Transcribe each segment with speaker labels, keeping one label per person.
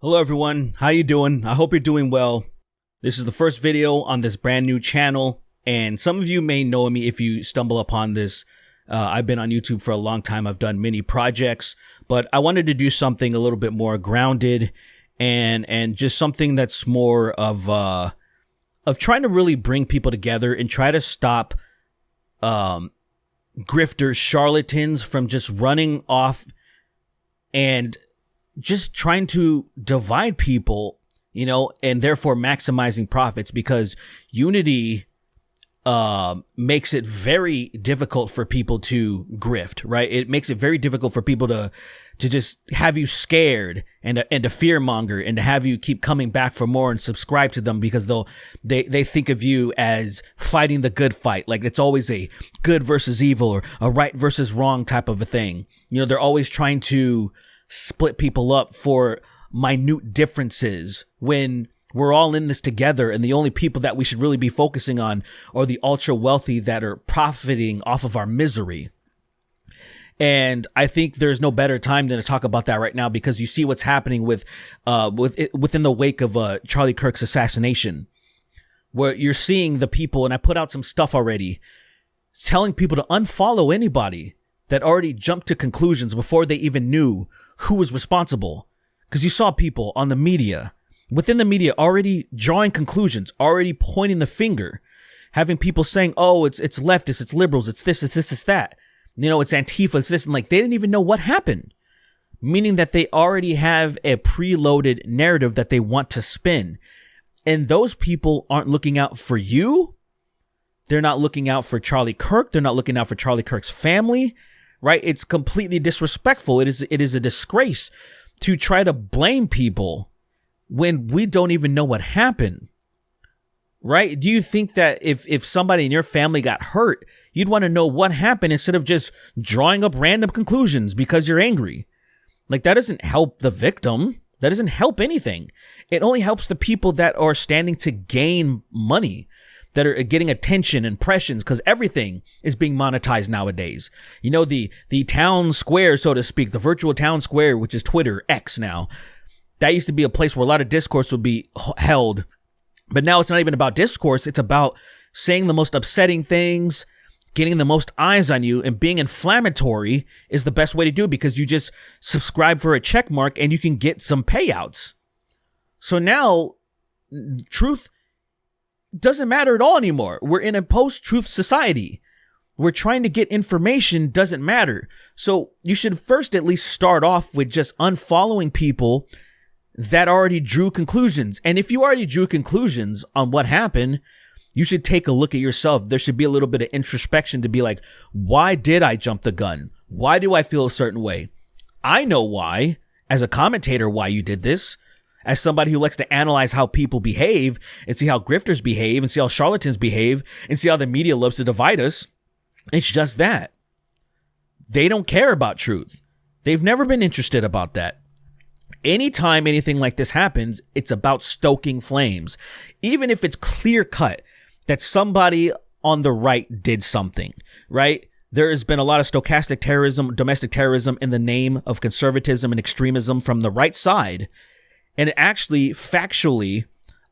Speaker 1: Hello everyone, how you doing? I hope you're doing well. This is the first video on this brand new channel, and some of you may know me if you stumble upon this. I've been on YouTube for a long time. I've done many projects, but I wanted to do something a little bit more grounded and just something that's more of trying to really bring people together and try to stop grifters, charlatans from just running off and just trying to divide people, you know, and therefore maximizing profits, because unity makes it very difficult for people to grift, right? It makes it very difficult for people to just have you scared and to fear monger and to have you keep coming back for more and subscribe to them, because they think of you as fighting the good fight. Like it's always a good versus evil or a right versus wrong type of a thing. You know, they're always trying to split people up for minute differences when we're all in this together, and the only people that we should really be focusing on are the ultra wealthy that are profiting off of our misery. And I think there's no better time than to talk about that right now, because you see what's happening within the wake of Charlie Kirk's assassination, where you're seeing the people, and I put out some stuff already telling people to unfollow anybody that already jumped to conclusions before they even knew who was responsible. Because you saw people on the media, within the media, already drawing conclusions, already pointing the finger, having people saying, oh, it's leftists, it's liberals, it's this, it's that. You know, it's Antifa, it's this, and like they didn't even know what happened. Meaning that they already have a preloaded narrative that they want to spin. And those people aren't looking out for you. They're not looking out for Charlie Kirk. They're not looking out for Charlie Kirk's family. Right? It's completely disrespectful. It is a disgrace to try to blame people when we don't even know what happened. Right? Do you think that if somebody in your family got hurt, you'd want to know what happened instead of just drawing up random conclusions because you're angry? Like, that doesn't help the victim. That doesn't help anything. It only helps the people that are standing to gain money, that are getting attention, impressions, because everything is being monetized nowadays. You know, the town square, so to speak, the virtual town square, which is Twitter, X now, that used to be a place where a lot of discourse would be held. But now it's not even about discourse. It's about saying the most upsetting things, getting the most eyes on you, and being inflammatory is the best way to do it, because you just subscribe for a check mark and you can get some payouts. So now truth doesn't matter at all anymore. We're in a post-truth society. We're trying to get information, doesn't matter. So you should first at least start off with just unfollowing people that already drew conclusions. And if you already drew conclusions on what happened, you should take a look at yourself. There should be a little bit of introspection to be like, why did I jump the gun? Why do I feel a certain way? I know why, as a commentator, why you did this. As somebody who likes to analyze how people behave and see how grifters behave and see how charlatans behave and see how the media loves to divide us, it's just that. They don't care about truth. They've never been interested about that. Anytime anything like this happens, it's about stoking flames. Even if it's clear cut that somebody on the right did something, right? There has been a lot of stochastic terrorism, domestic terrorism in the name of conservatism and extremism from the right side. And actually, factually,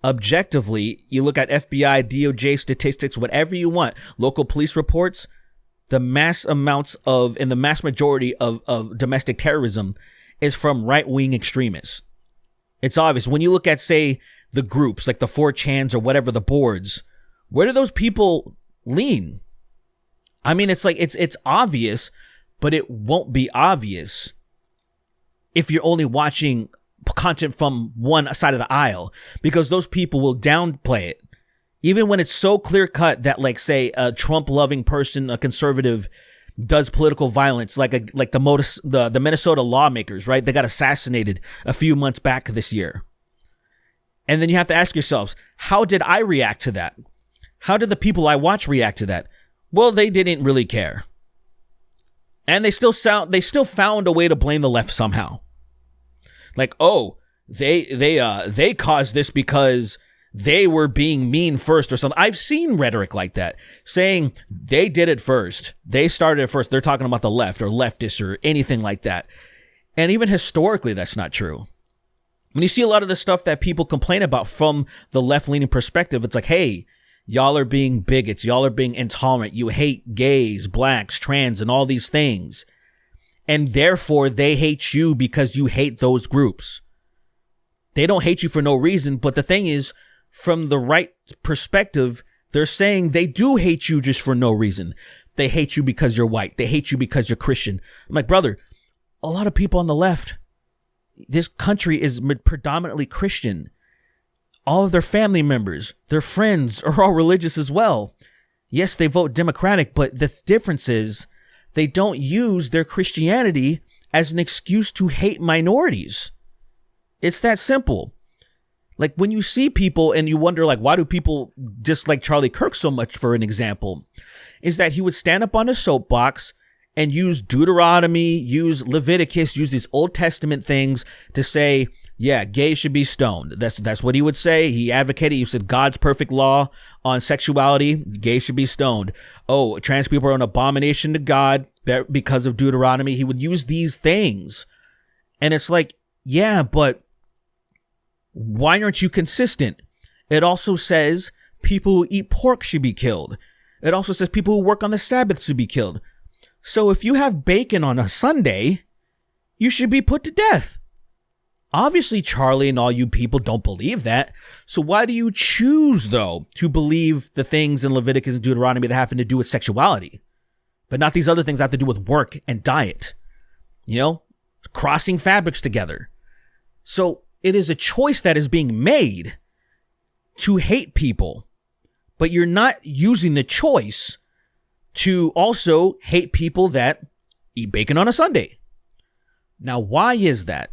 Speaker 1: objectively, you look at FBI, DOJ statistics, whatever you want, local police reports, the mass amounts of, and the mass majority of domestic terrorism is from right-wing extremists. It's obvious. When you look at, say, the groups, like the 4chans or whatever, the boards, where do those people lean? I mean, it's like, it's obvious, but it won't be obvious if you're only watching content from one side of the aisle, because those people will downplay it. Even when it's so clear cut that, like, say, a Trump loving person, a conservative, does political violence, like the Minnesota lawmakers, right? They got assassinated a few months back this year. And then you have to ask yourselves, how did I react to that? How did the people I watch react to that? Well, they didn't really care. And they still found a way to blame the left somehow. Like, oh, they caused this because they were being mean first or something. I've seen rhetoric like that, saying they did it first. They started it first. They're talking about the left or leftists or anything like that. And even historically, that's not true. When you see a lot of the stuff that people complain about from the left-leaning perspective, it's like, hey, y'all are being bigots. Y'all are being intolerant. You hate gays, blacks, trans, and all these things. And therefore, they hate you because you hate those groups. They don't hate you for no reason. But the thing is, from the right perspective, they're saying they do hate you just for no reason. They hate you because you're white. They hate you because you're Christian. I'm like, brother, a lot of people on the left, this country is predominantly Christian. All of their family members, their friends are all religious as well. Yes, they vote Democratic, but the difference is they don't use their Christianity as an excuse to hate minorities. It's that simple. Like when you see people and you wonder, like, why do people dislike Charlie Kirk so much, for an example, is that he would stand up on a soapbox and use Deuteronomy, use Leviticus, use these Old Testament things to say, yeah, gays should be stoned. That's what he would say. He advocated, he said God's perfect law on sexuality, gays should be stoned. Oh, trans people are an abomination to God because of Deuteronomy. He would use these things. And it's like, yeah, but why aren't you consistent? It also says people who eat pork should be killed. It also says people who work on the Sabbath should be killed. So if you have bacon on a Sunday, you should be put to death. Obviously, Charlie and all you people don't believe that. So why do you choose, though, to believe the things in Leviticus and Deuteronomy that have to do with sexuality, but not these other things that have to do with work and diet? You know, crossing fabrics together. So it is a choice that is being made to hate people, but you're not using the choice to also hate people that eat bacon on a Sunday. Now, why is that?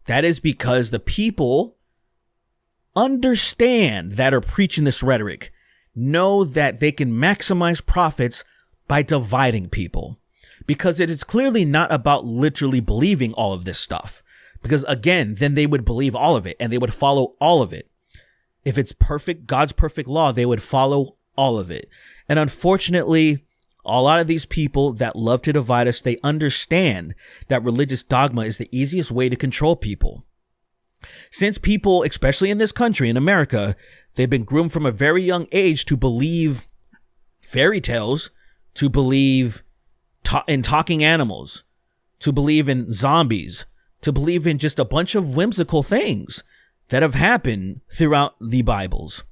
Speaker 1: That is because the people understand that are preaching this rhetoric, know that they can maximize profits by dividing people, because it is clearly not about literally believing all of this stuff. Because again, then they would believe all of it and they would follow all of it. If it's perfect, God's perfect law, they would follow all of it. And unfortunately, a lot of these people that love to divide us, they understand that religious dogma is the easiest way to control people. Since people, especially in this country, in America, they've been groomed from a very young age to believe fairy tales, to believe in talking animals, to believe in zombies, to believe in just a bunch of whimsical things that have happened throughout the Bibles.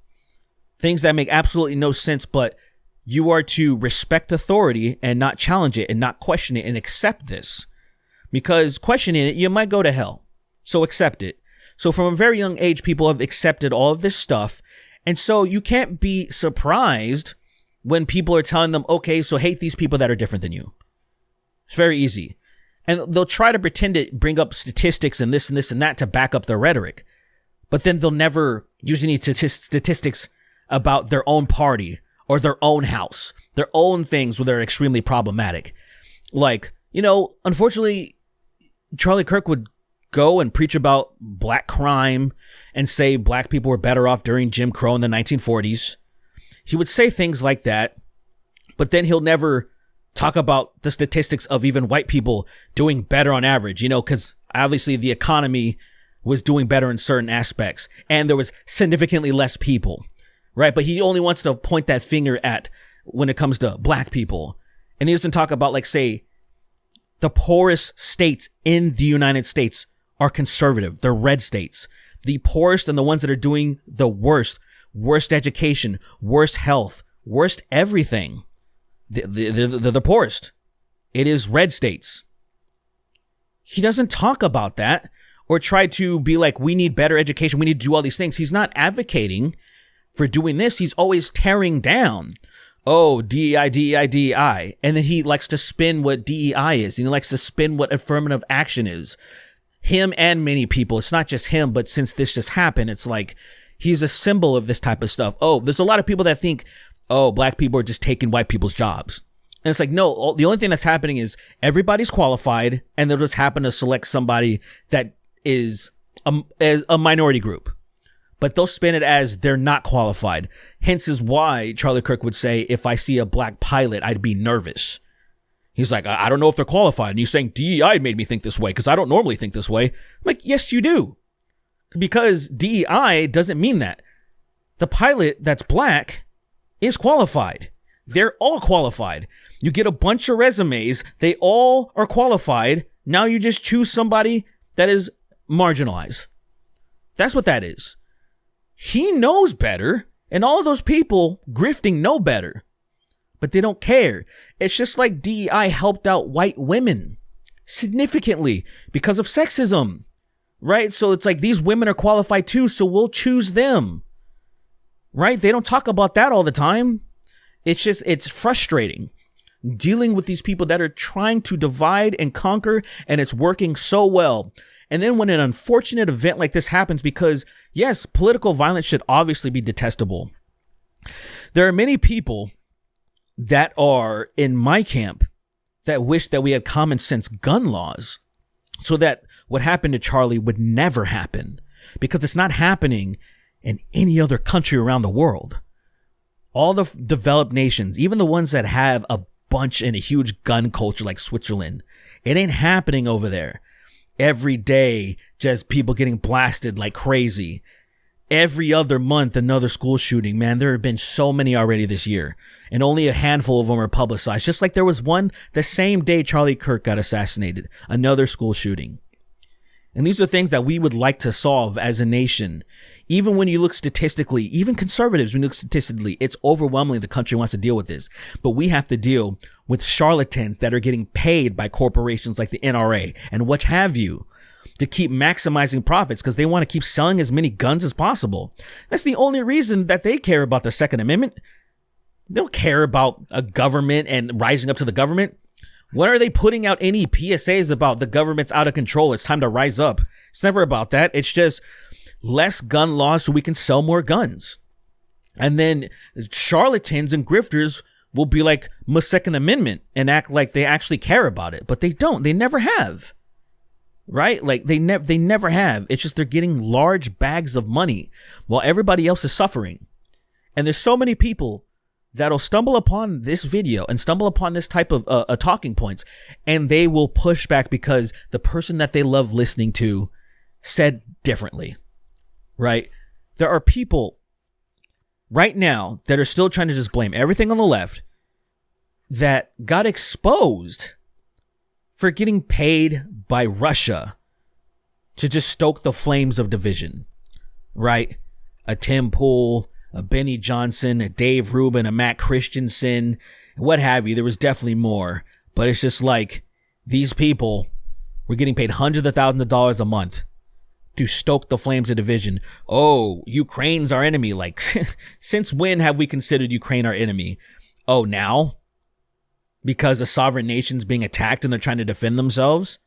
Speaker 1: Things that make absolutely no sense, but you are to respect authority and not challenge it and not question it and accept this. Because questioning it, you might go to hell. So accept it. So from a very young age, people have accepted all of this stuff. And so you can't be surprised when people are telling them, okay, so hate these people that are different than you. It's very easy. And they'll try to pretend to bring up statistics and this and this and that to back up their rhetoric. But then they'll never use any statistics about their own party or their own house, their own things where they're extremely problematic. Like, you know, unfortunately, Charlie Kirk would go and preach about black crime and say black people were better off during Jim Crow in the 1940s. He would say things like that, but then he'll never talk about the statistics of even white people doing better on average, you know, because obviously the economy was doing better in certain aspects and there was significantly less people, right? But he only wants to point that finger at when it comes to black people. And he doesn't talk about, like, say, the poorest states in the United States are conservative. They're red states. The poorest and the ones that are doing the worst education, worst health, worst everything. They're the poorest. It is red states. He doesn't talk about that or try to be like, we need better education. We need to do all these things. He's not advocating for doing this. He's always tearing down. Oh, DEI, DEI, DEI. And then he likes to spin what DEI is. And he likes to spin what affirmative action is. Him and many people. It's not just him, but since this just happened, it's like he's a symbol of this type of stuff. Oh, there's a lot of people that think, oh, black people are just taking white people's jobs. And it's like, no, the only thing that's happening is everybody's qualified and they'll just happen to select somebody that is a minority group. But they'll spin it as they're not qualified. Hence is why Charlie Kirk would say, if I see a black pilot, I'd be nervous. He's like, I don't know if they're qualified. And you're saying DEI made me think this way because I don't normally think this way. I'm like, yes, you do. because DEI doesn't mean that. The pilot that's black is qualified. They're all qualified. You get a bunch of resumes. They all are qualified. Now you just choose somebody that is marginalized. That's what that is. He knows better, and all of those people grifting know better, but they don't care. It's just like DEI helped out white women significantly because of sexism, right? So it's like these women are qualified too, so we'll choose them, right? They don't talk about that all the time. It's frustrating dealing with these people that are trying to divide and conquer, and it's working so well. And then when an unfortunate event like this happens, because yes, political violence should obviously be detestable. There are many people that are in my camp that wish that we had common sense gun laws so that what happened to Charlie would never happen, because it's not happening in any other country around the world. All the developed nations, even the ones that have a bunch and a huge gun culture like Switzerland, it ain't happening over there. Every day, just people getting blasted like crazy. Every other month, another school shooting. Man, there have been so many already this year, and only a handful of them are publicized. Just like there was one the same day Charlie Kirk got assassinated, another school shooting. And these are things that we would like to solve as a nation. Even when you look statistically, even conservatives, when you look statistically, it's overwhelmingly the country wants to deal with this. But we have to deal with charlatans that are getting paid by corporations like the NRA and what have you to keep maximizing profits because they want to keep selling as many guns as possible. That's the only reason that they care about the Second Amendment. They don't care about a government and rising up to the government. When are they putting out any PSAs about the government's out of control? It's time to rise up. It's never about that. It's just less gun laws so we can sell more guns. And then charlatans and grifters will be like my Second Amendment and act like they actually care about it, but they don't. They never have. Right? Like they never have. It's just they're getting large bags of money while everybody else is suffering. And there's so many people that'll stumble upon this video and stumble upon this type of talking points, and they will push back because the person that they love listening to said differently, right? There are people right now that are still trying to just blame everything on the left that got exposed for getting paid by Russia to just stoke the flames of division, right? A Tim Pool, a Benny Johnson, a Dave Rubin, a Matt Christensen, what have you. There was definitely more, but it's just like these people were getting paid hundreds of thousands of dollars a month to stoke the flames of division. Oh, Ukraine's our enemy. Like, since when have we considered Ukraine our enemy? Oh, now? Because a sovereign nation's being attacked and they're trying to defend themselves?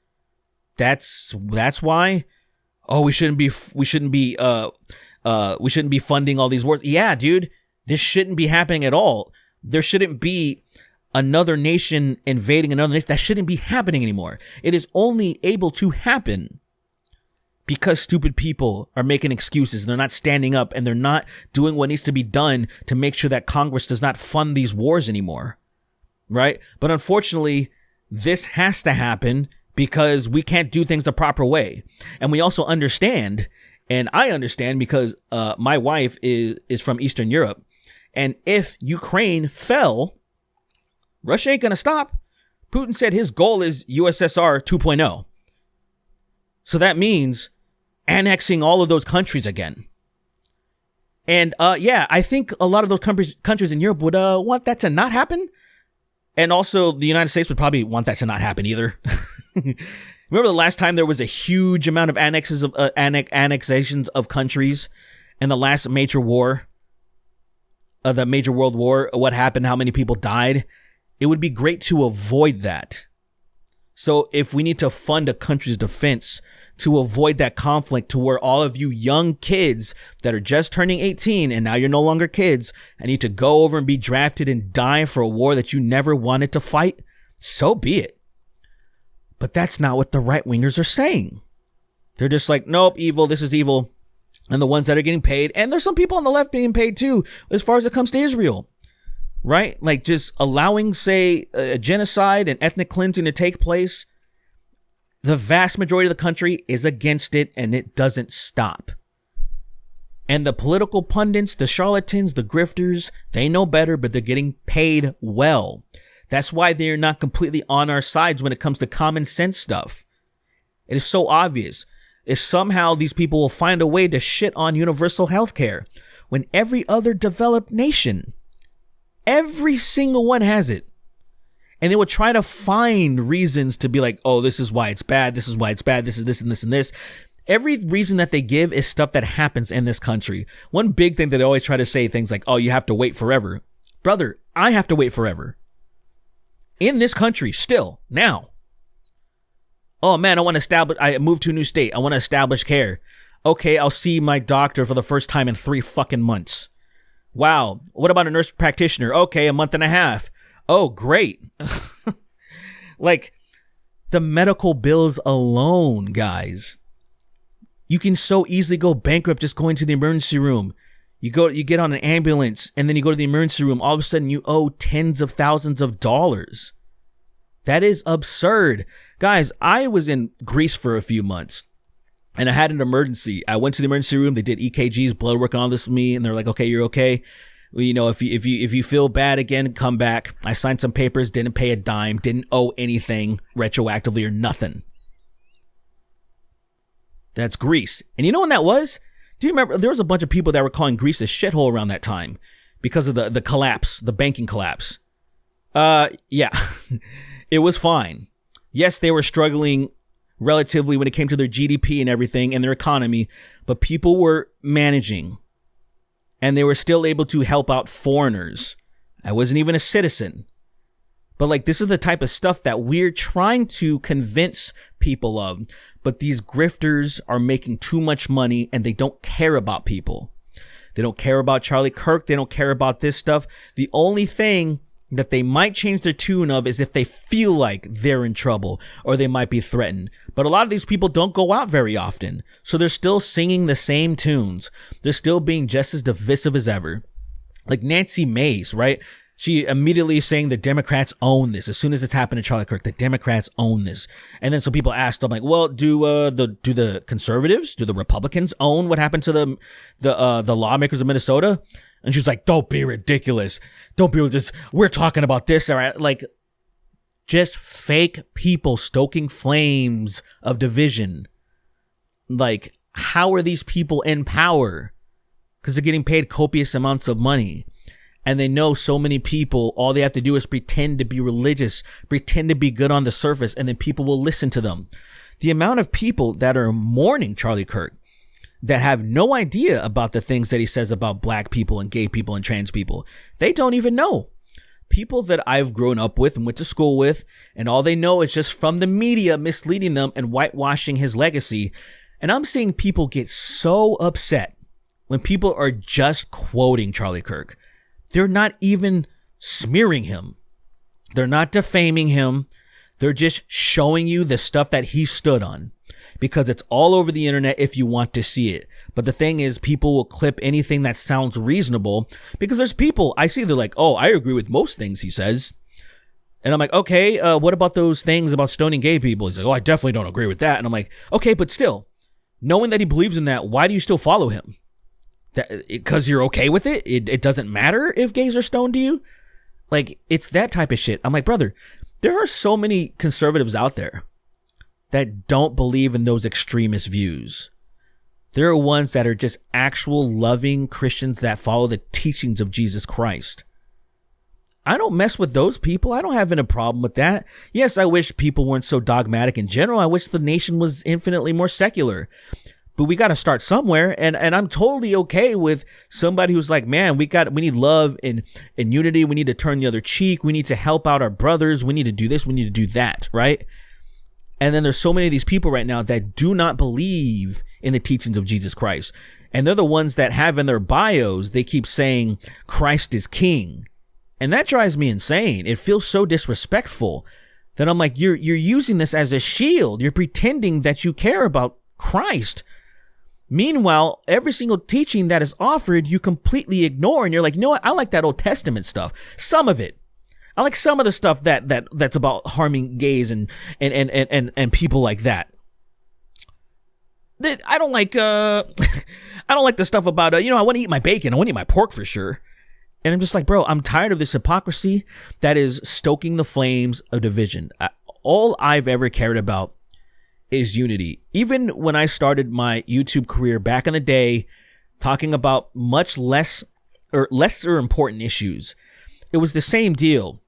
Speaker 1: That's why? Oh, we shouldn't be funding all these wars. Yeah, dude, this shouldn't be happening at all. There shouldn't be another nation invading another nation. That shouldn't be happening anymore. It is only able to happen because stupid people are making excuses and they're not standing up and they're not doing what needs to be done to make sure that Congress does not fund these wars anymore. Right? But unfortunately, this has to happen because we can't do things the proper way. And we also understand, and I understand because my wife is from Eastern Europe. And if Ukraine fell, Russia ain't going to stop. Putin said his goal is USSR 2.0. So that means annexing all of those countries again. And yeah, I think a lot of those countries in Europe would want that to not happen. And also the United States would probably want that to not happen either. Remember the last time there was a huge amount of annexations of countries in the last major war, the major world war? What happened? How many people died? It would be great to avoid that. So if we need to fund a country's defense to avoid that conflict, to where all of you young kids that are just turning 18 and now you're no longer kids and need to go over and be drafted and die for a war that you never wanted to fight, so be it. But that's not what the right wingers are saying. They're just like, nope, evil, this is evil. And the ones that are getting paid, and there's some people on the left being paid too, as far as it comes to Israel, right? Like just allowing, say, a genocide and ethnic cleansing to take place The vast majority of the country is against it, and it doesn't stop. And the political pundits, the charlatans, the grifters, they know better, but they're getting paid well. That's why they're not completely on our sides when it comes to common sense stuff. It is so obvious. If somehow these people will find a way to shit on universal health care when every other developed nation, every single one has it. And they will try to find reasons to be like, oh, this is why it's bad. This is why it's bad. This is this and this and this. Every reason that they give is stuff that happens in this country. One big thing that they always try to say things like, oh, you have to wait forever. Brother, I have to wait forever. In this country, still, now. Oh man, I moved to a new state. I want to establish care. Okay, I'll see my doctor for the first time in 3 fucking months. Wow. What about a nurse practitioner? Okay, a month and a half. Oh, great. Like, the medical bills alone, guys. You can so easily go bankrupt just going to the emergency room. You get on an ambulance, and then you go to the emergency room. All of a sudden, you owe tens of thousands of dollars. That is absurd. Guys, I was in Greece for a few months, and I had an emergency. I went to the emergency room. They did EKGs, blood work, and all this with me, and they're like, okay, you're okay. Well, you know, if you feel bad again, come back. I signed some papers, didn't pay a dime, didn't owe anything retroactively or nothing. That's Greece. And you know when that was? Do you remember? There was a bunch of people that were calling Greece a shithole around that time because of the collapse, the banking collapse. Yeah, it was fine. Yes, they were struggling relatively when it came to their GDP and everything and their economy, but people were managing and they were still able to help out foreigners. I wasn't even a citizen. But like, this is the type of stuff that we're trying to convince people of. But these grifters are making too much money and they don't care about people. They don't care about Charlie Kirk. They don't care about this stuff. The only thing that they might change their tune of is if they feel like they're in trouble or they might be threatened. But a lot of these people don't go out very often. So they're still singing the same tunes. They're still being just as divisive as ever. Like Nancy Mace, right? She immediately saying the Democrats own this. As soon as it's happened to Charlie Kirk, the Democrats own this. And then some people asked, I'm like, well, do the conservatives, do the Republicans own what happened to the lawmakers of Minnesota? And she's like, don't be ridiculous. Don't be ridiculous. We're talking about this. All right. Like, just fake people stoking flames of division. Like, how are these people in power? Because they're getting paid copious amounts of money. And they know so many people, all they have to do is pretend to be religious, pretend to be good on the surface, and then people will listen to them. The amount of people that are mourning Charlie Kirk that have no idea about the things that he says about black people and gay people and trans people, they don't even know. People that I've grown up with and went to school with, and all they know is just from the media misleading them and whitewashing his legacy. And I'm seeing people get so upset when people are just quoting Charlie Kirk. They're not even smearing him. They're not defaming him. They're just showing you the stuff that he stood on because it's all over the internet if you want to see it. But the thing is, people will clip anything that sounds reasonable because there's people I see, they're like, oh, I agree with most things he says. And I'm like, okay, what about those things about stoning gay people? He's like, oh, I definitely don't agree with that. And I'm like, okay, but still, knowing that he believes in that, why do you still follow him? Because you're okay with it? It doesn't matter if gays are stoned to you? Like, it's that type of shit. I'm like, brother, there are so many conservatives out there that don't believe in those extremist views. There are ones that are just actual loving Christians that follow the teachings of Jesus Christ. I don't mess with those people. I don't have any problem with that. Yes, I wish people weren't so dogmatic in general. I wish the nation was infinitely more secular. But we got to start somewhere, and I'm totally okay with somebody who's like, man, we need love and unity. We need to turn the other cheek. We need to help out our brothers. We need to do this. We need to do that, right? And then there's so many of these people right now that do not believe in the teachings of Jesus Christ, and they're the ones that have in their bios, they keep saying Christ is king, and that drives me insane. It feels so disrespectful that I'm like, you're using this as a shield. You're pretending that you care about Christ. Meanwhile, every single teaching that is offered, you completely ignore. And you're like, you know what? I like that Old Testament stuff. Some of it. I like some of the stuff that's about harming gays and people like that. I don't like I don't like the stuff about I want to eat my bacon, I want to eat my pork for sure. And I'm just like, bro, I'm tired of this hypocrisy that is stoking the flames of division. All I've ever cared about is unity. Even when I started my YouTube career back in the day, talking about much lesser important issues, it was the same deal.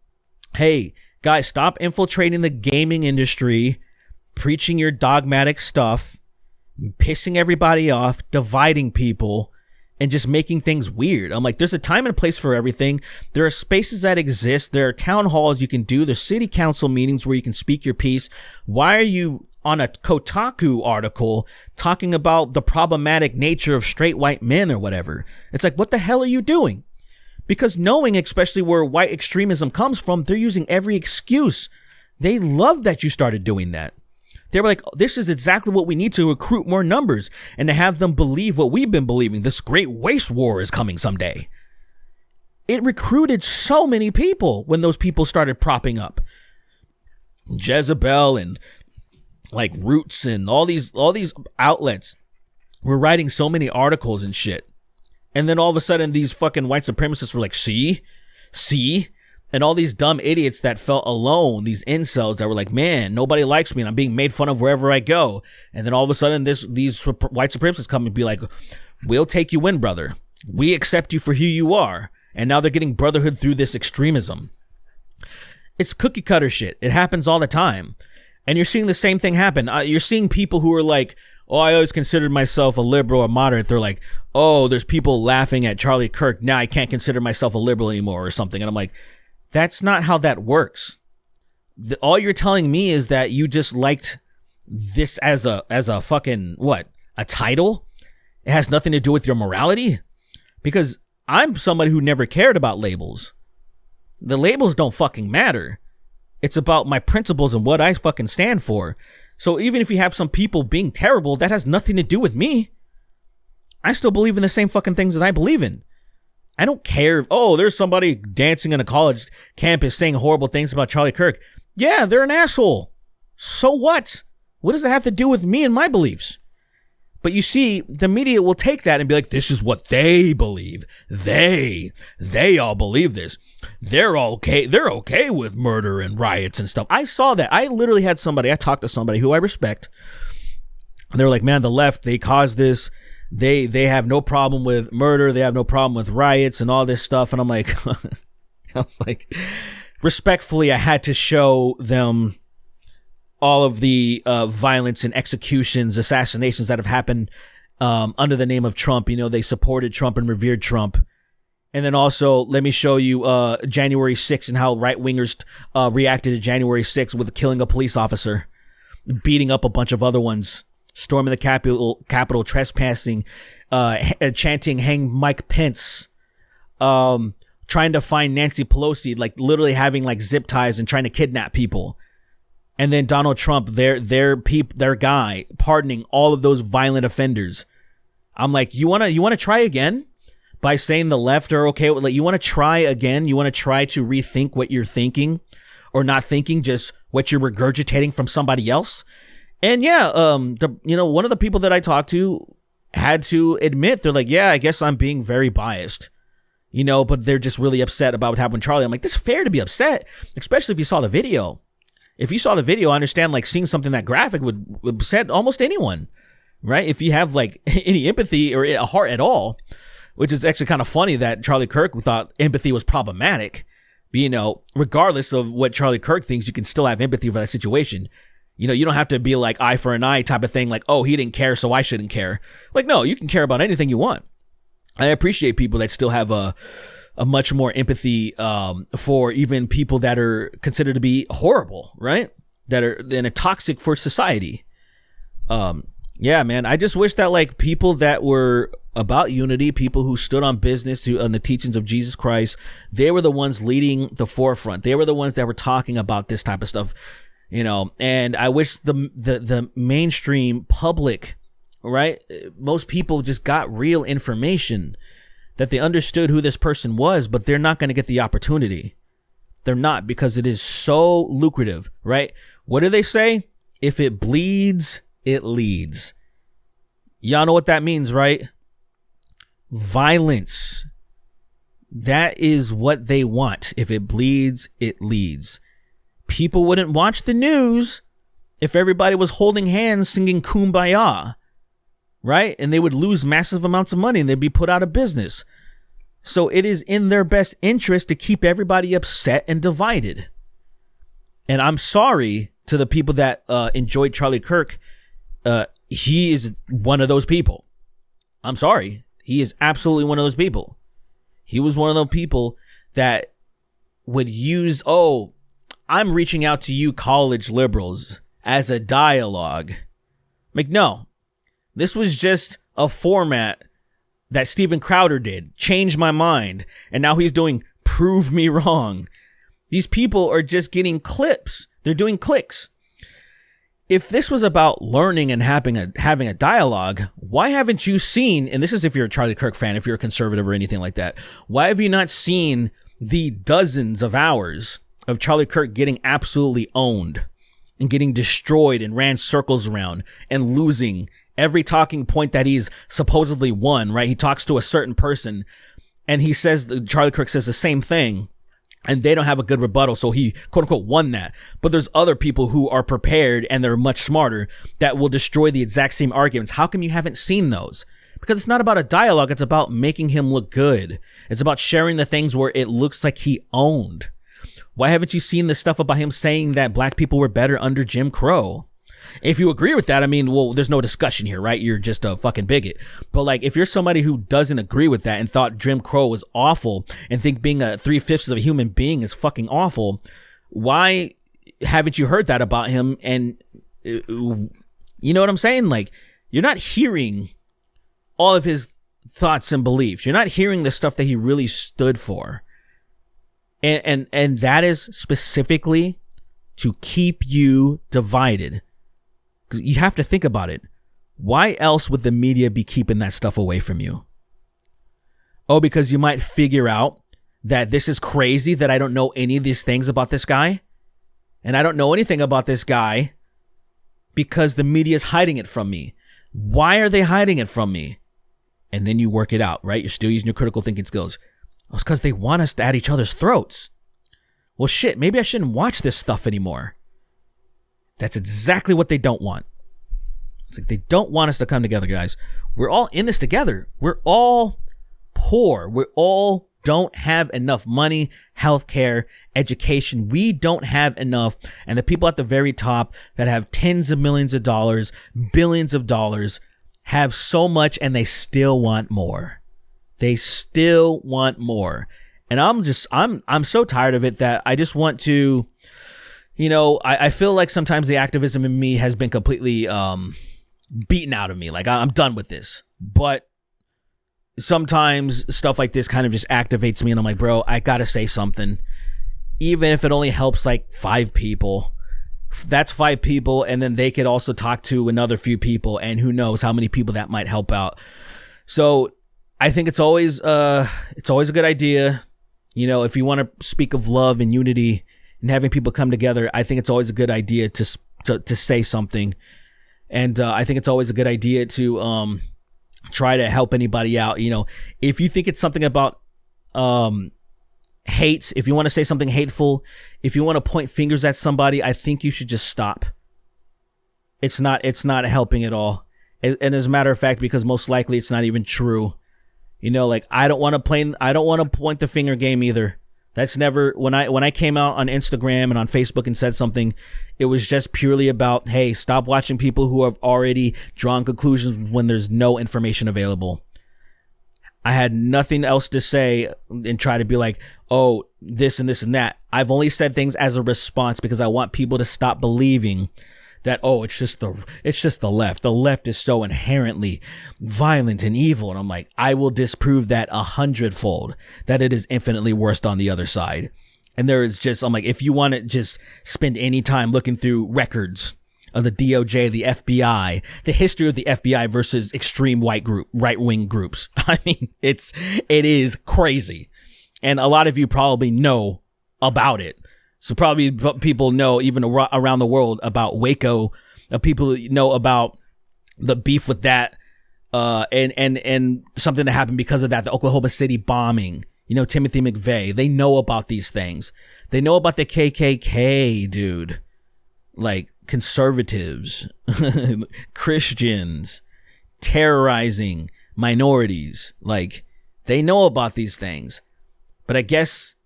Speaker 1: Hey, guys, stop infiltrating the gaming industry, preaching your dogmatic stuff, pissing everybody off, dividing people, and just making things weird. I'm like, there's a time and a place for everything. There are spaces that exist. There are town halls you can do. There's city council meetings where you can speak your piece. Why are you on a Kotaku article talking about the problematic nature of straight white men or whatever? It's like, what the hell are you doing? Because knowing especially where white extremism comes from, they're using every excuse. They love that you started doing that. They were like, this is exactly what we need to recruit more numbers and to have them believe what we've been believing. This great waste war is coming someday. It recruited so many people when those people started propping up. Jezebel and like Roots and all these outlets were writing so many articles and shit. And then all of a sudden these fucking white supremacists were like, see? And all these dumb idiots that felt alone, these incels that were like, man, nobody likes me and I'm being made fun of wherever I go. And then all of a sudden these white supremacists come and be like, we'll take you in, brother. We accept you for who you are. And now they're getting brotherhood through this extremism. It's cookie cutter shit. It happens all the time. And you're seeing the same thing happen. You're seeing people who are like, oh, I always considered myself a liberal or moderate. They're like, oh, there's people laughing at Charlie Kirk. Now I can't consider myself a liberal anymore or something. And I'm like, that's not how that works. All you're telling me is that you just liked this as a fucking, what, a title? It has nothing to do with your morality? Because I'm somebody who never cared about labels. The labels don't fucking matter. It's about my principles and what I fucking stand for. So even if you have some people being terrible, that has nothing to do with me. I still believe in the same fucking things that I believe in. I don't care if, oh, there's somebody dancing in a college campus saying horrible things about Charlie Kirk. Yeah, they're an asshole. So what? What does that have to do with me and my beliefs? But you see, the media will take that and be like, this is what they believe. They all believe this. They're okay. They're okay with murder and riots and stuff. I saw that. I literally had somebody, I talked to somebody who I respect. And they were like, man, the left, they caused this. They have no problem with murder. They have no problem with riots and all this stuff. And I'm like, I was like, respectfully, I had to show them all of the violence and executions, assassinations that have happened under the name of Trump. You know, they supported Trump and revered Trump. And then also, let me show you January 6th and how right-wingers reacted to January 6th with killing a police officer, beating up a bunch of other ones, storming the Capitol, trespassing, chanting, hang Mike Pence, trying to find Nancy Pelosi, like literally having like zip ties and trying to kidnap people. And then Donald Trump, their guy, pardoning all of those violent offenders. I'm like, you wanna try again by saying the left are okay with, like, you want to try again? You want to try to rethink what you're thinking, or not thinking, just what you're regurgitating from somebody else? And yeah, one of the people that I talked to had to admit, they're like, yeah, I guess I'm being very biased, but they're just really upset about what happened with Charlie. I'm like, this is fair to be upset, especially if you saw the video. If you saw the video, I understand, like, seeing something that graphic would upset almost anyone, right? If you have like any empathy or a heart at all, which is actually kind of funny that Charlie Kirk thought empathy was problematic. But, regardless of what Charlie Kirk thinks, you can still have empathy for that situation. You don't have to be like eye for an eye type of thing, like, oh, he didn't care, so I shouldn't care. Like, no, you can care about anything you want. I appreciate people that still have a much more empathy for even people that are considered to be horrible, right? That are then toxic for society. Yeah, man, I just wish that like people that were about unity, people who stood on business on the teachings of Jesus Christ, they were the ones leading the forefront. They were the ones that were talking about this type of stuff, and I wish the mainstream public, right? Most people just got real information, that they understood who this person was, but they're not going to get the opportunity. They're not, because it is so lucrative, right? What do they say? If it bleeds, it leads. Y'all know what that means, right? Violence. That is what they want. If it bleeds, it leads. People wouldn't watch the news if everybody was holding hands singing Kumbaya, right? And they would lose massive amounts of money and they'd be put out of business. So it is in their best interest to keep everybody upset and divided. And I'm sorry to the people that enjoyed Charlie Kirk. He is one of those people. I'm sorry. He is absolutely one of those people. He was one of those people that would use, I'm reaching out to you college liberals as a dialogue. Like, no, this was just a format that Steven Crowder did. Change my mind. And now he's doing prove me wrong. These people are just getting clips. They're doing clicks. If this was about learning and having a dialogue, why haven't you seen, and this is if you're a Charlie Kirk fan, if you're a conservative or anything like that, why have you not seen the dozens of hours of Charlie Kirk getting absolutely owned and getting destroyed and ran circles around and losing every talking point that he's supposedly won, right? He talks to a certain person and he says, Charlie Kirk says the same thing, and they don't have a good rebuttal, so he quote unquote won that. But there's other people who are prepared and they're much smarter that will destroy the exact same arguments. How come you haven't seen those? Because it's not about a dialogue, it's about making him look good. It's about sharing the things where it looks like he owned. Why haven't you seen the stuff about him saying that black people were better under Jim Crow? If you agree with that, I mean, well, there's no discussion here, right? You're just a fucking bigot. But like, if you're somebody who doesn't agree with that and thought Jim Crow was awful and think being a 3/5 of a human being is fucking awful, why haven't you heard that about him? And you know what I'm saying? Like, you're not hearing all of his thoughts and beliefs. You're not hearing the stuff that he really stood for. And that is specifically to keep you divided. Because you have to think about it. Why else would the media be keeping that stuff away from you? Oh, because you might figure out that this is crazy, that I don't know any of these things about this guy. And I don't know anything about this guy because the media is hiding it from me. Why are they hiding it from me? And then you work it out, right? You're still using your critical thinking skills. It's because they want us to at each other's throats. Well, shit, maybe I shouldn't watch this stuff anymore. That's exactly what they don't want. It's like they don't want us to come together, guys. We're all in this together. We're all poor. We all don't have enough money, healthcare, education. We don't have enough. And the people at the very top that have tens of millions of dollars, billions of dollars, have so much and they still want more. They still want more. And I'm so tired of it that I just want to, you know, I feel like sometimes the activism in me has been completely beaten out of me. Like, I'm done with this. But sometimes stuff like this kind of just activates me and I'm like, bro, I gotta say something. Even if it only helps like 5 people. That's 5 people, and then they could also talk to another few people, and who knows how many people that might help out. So I think it's always a good idea. You know, if you want to speak of love and unity and having people come together, I think it's always a good idea to say something. And I think it's always a good idea to try to help anybody out. You know, if you think it's something about hate, if you want to say something hateful, if you want to point fingers at somebody, I think you should just stop. It's not helping at all. And as a matter of fact, because most likely it's not even true. You know, like, I don't want to point the finger game either. That's never, when I came out on Instagram and on Facebook and said something, it was just purely about, hey, stop watching people who have already drawn conclusions when there's no information available. I had nothing else to say and try to be like, oh, this and this and that. I've only said things as a response because I want people to stop believing that, oh, it's just the left. The left is so inherently violent and evil. And I'm like, I will disprove that 100-fold, that it is infinitely worse on the other side. And there is just, I'm like, if you want to just spend any time looking through records of the DOJ, the FBI, the history of the FBI versus extreme right-wing groups. I mean, it is crazy. And a lot of you probably know about it. So probably people know even around the world about Waco. People know about the beef with that, and something that happened because of that. The Oklahoma City bombing. Timothy McVeigh. They know about these things. They know about the KKK, dude. Like conservatives, Christians, terrorizing minorities. Like they know about these things. But I guess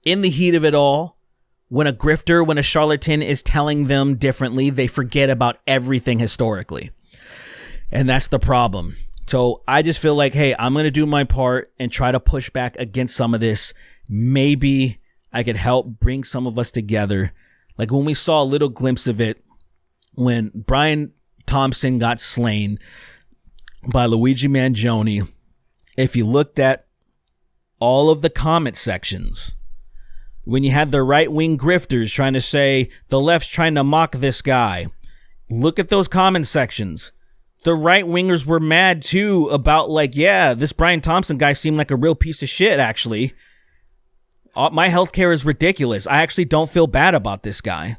Speaker 1: in the heat of it all, when a grifter, when a charlatan is telling them differently, they forget about everything historically. And that's the problem. So I just feel like, hey, I'm going to do my part and try to push back against some of this. Maybe I could help bring some of us together. Like when we saw a little glimpse of it, when Brian Thompson got slain by Luigi Mangione, if you looked at all of the comment sections, when you had the right-wing grifters trying to say the left's trying to mock this guy, look at those comment sections. The right-wingers were mad too about like, yeah, this Brian Thompson guy seemed like a real piece of shit, actually. My healthcare is ridiculous. I actually don't feel bad about this guy.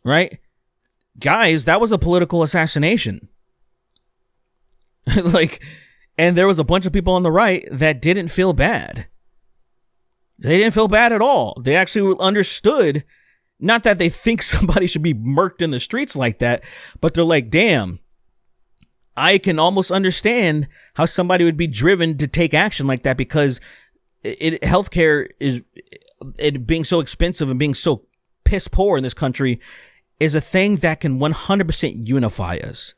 Speaker 1: Right? Guys, that was a political assassination. And there was a bunch of people on the right that didn't feel bad. They didn't feel bad at all. They actually understood, not that they think somebody should be murked in the streets like that, but they're like, damn, I can almost understand how somebody would be driven to take action like that, because healthcare is it being so expensive and being so piss poor in this country is a thing that can 100% unify us.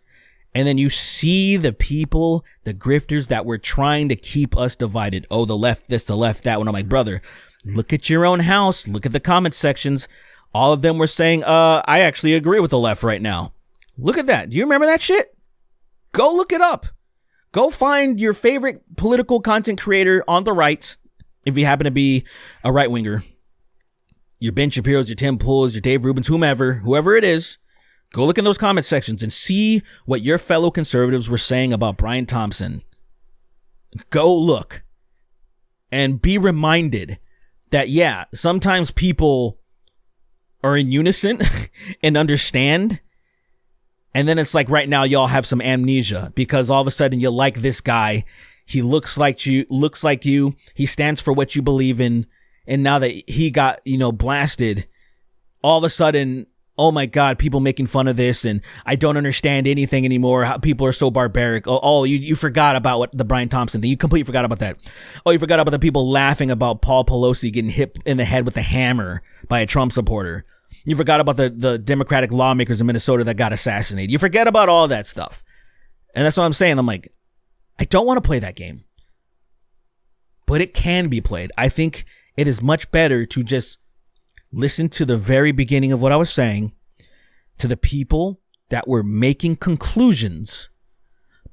Speaker 1: And then you see the people, the grifters that were trying to keep us divided. Oh, the left this, the left that. When I'm like, brother, look at your own house. Look at the comment sections. All of them were saying, I actually agree with the left right now. Look at that. Do you remember that shit? Go look it up. Go find your favorite political content creator on the right, if you happen to be a right-winger. Your Ben Shapiro's, your Tim Pool's, your Dave Rubin's, whoever it is. Go look in those comment sections and see what your fellow conservatives were saying about Brian Thompson. Go look and be reminded that, yeah, sometimes people are in unison and understand. And then it's like right now y'all have some amnesia because all of a sudden you like this guy. He looks like you. He stands for what you believe in. And now that he got, blasted, all of a sudden, oh my God, people making fun of this, and I don't understand anything anymore. How people are so barbaric. Oh, you forgot about what the Brian Thompson thing. You completely forgot about that. Oh, you forgot about the people laughing about Paul Pelosi getting hit in the head with a hammer by a Trump supporter. You forgot about the Democratic lawmakers in Minnesota that got assassinated. You forget about all that stuff. And that's what I'm saying. I'm like, I don't want to play that game. But it can be played. I think it is much better to just listen to the very beginning of what I was saying, to the people that were making conclusions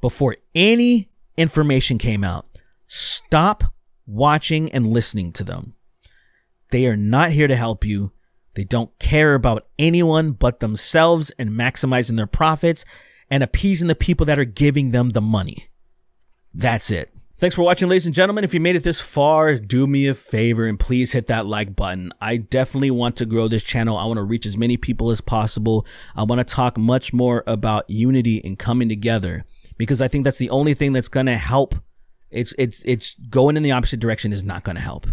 Speaker 1: before any information came out. Stop watching and listening to them. They are not here to help you. They don't care about anyone but themselves and maximizing their profits and appeasing the people that are giving them the money. That's it. Thanks for watching, ladies and gentlemen. If you made it this far, do me a favor and please hit that like button. I definitely want to grow this channel. I want to reach as many people as possible. I want to talk much more about unity and coming together, because I think that's the only thing that's going to help. It's going in the opposite direction is not going to help.